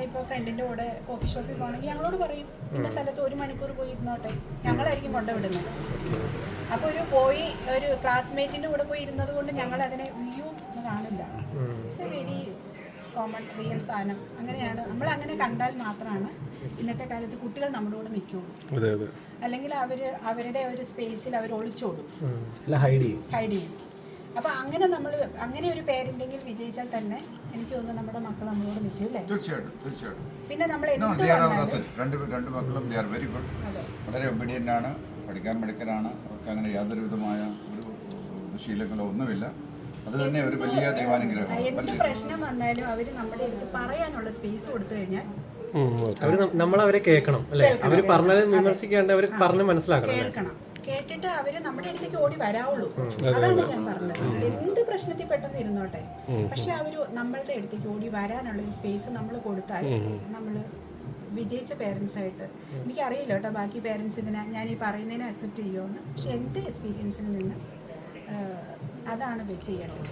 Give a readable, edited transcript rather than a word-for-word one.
ഇപ്പോൾ ഫ്രണ്ടിൻ്റെ കൂടെ കോഫി ഷോപ്പിൽ പോകണമെങ്കിൽ ഞങ്ങളോട് പറയും ഇന്ന സ്ഥലത്ത് 1 മണിക്കൂർ പോയി ഇരുന്നോട്ടെ, ഞങ്ങളായിരിക്കും കൊണ്ടുവിടുന്നത്. അപ്പോൾ ഒരു ക്ലാസ്മേറ്റിൻ്റെ കൂടെ പോയി ഇരുന്നത് കൊണ്ട് ഞങ്ങൾ അതിനെ വ്യൂ കാണില്ല. It's A very common real സാധനം. അങ്ങനെയാണ് നമ്മളങ്ങനെ കണ്ടാൽ മാത്രമാണ് ഇന്നത്തെ കാലത്ത് കുട്ടികൾ നമ്മുടെ കൂടെ നിൽക്കുള്ളൂ. അല്ലെങ്കിൽ അവരുടെ ഒരു സ്പേസിൽ അവർ ഒളിച്ചോടും, ഹൈഡ് ചെയ്യും. അപ്പോൾ അങ്ങനെ ഒരു പേരുണ്ടെങ്കിൽ വിജയിച്ചാൽ തന്നെ എനിക്ക് തോന്നുന്നു നമ്മുടെ മക്കൾ നമ്മളോട് നിൽക്കും അല്ലേ? തീർച്ചയായിട്ടും. പിന്നെ നമ്മൾ രണ്ട് മക്കളും വെരി ഗുഡ്, വളരെ ഒബീഡിയൻ്റ് ആണ്, പഠിക്കാൻ മിടുക്കരാണ്. അവർക്ക് അങ്ങനെ യാതൊരു വിധമായ ഒരു ദുശീലങ്ങളോ ഒന്നുമില്ല. അത് തന്നെ ഒരു വലിയ ദൈവാനുഗ്രഹമാണ്. എന്ത് പ്രശ്നം വന്നാലും അവർ നമ്മുടെ അടുത്ത് പറയാനുള്ള സ്പേസ് കൊടുത്തു കഴിഞ്ഞാൽ നമ്മളവരെ കേൾക്കണം അല്ലേ? അവർ പറഞ്ഞത് വിമർശിക്കാണ്ട് അവർ പറഞ്ഞ് മനസ്സിലാക്കണം. കേട്ടിട്ട് അവര് നമ്മുടെ അടുത്തേക്ക് ഓടി വരാവുള്ളൂ. അതാണ് ഞാൻ പറഞ്ഞത്. എന്ത് പ്രശ്നത്തിൽ പെട്ടെന്ന് ഇരുന്നോട്ടെ, പക്ഷെ അവര് നമ്മളുടെ അടുത്തേക്ക് ഓടി വരാനുള്ള ഒരു സ്പേസ് നമ്മൾ കൊടുത്താൽ നമ്മൾ വിജയിച്ച പേരൻസ് ആയിട്ട്. എനിക്കറിയില്ല കേട്ടോ ബാക്കി പേരൻസിന് ഞാൻ ഈ പറയുന്നതിനെ അക്സെപ്റ്റ് ചെയ്യുമെന്ന്, പക്ഷെ എൻ്റെ എക്സ്പീരിയൻസിൽ നിന്ന് അതാണ് ചെയ്യേണ്ടത്.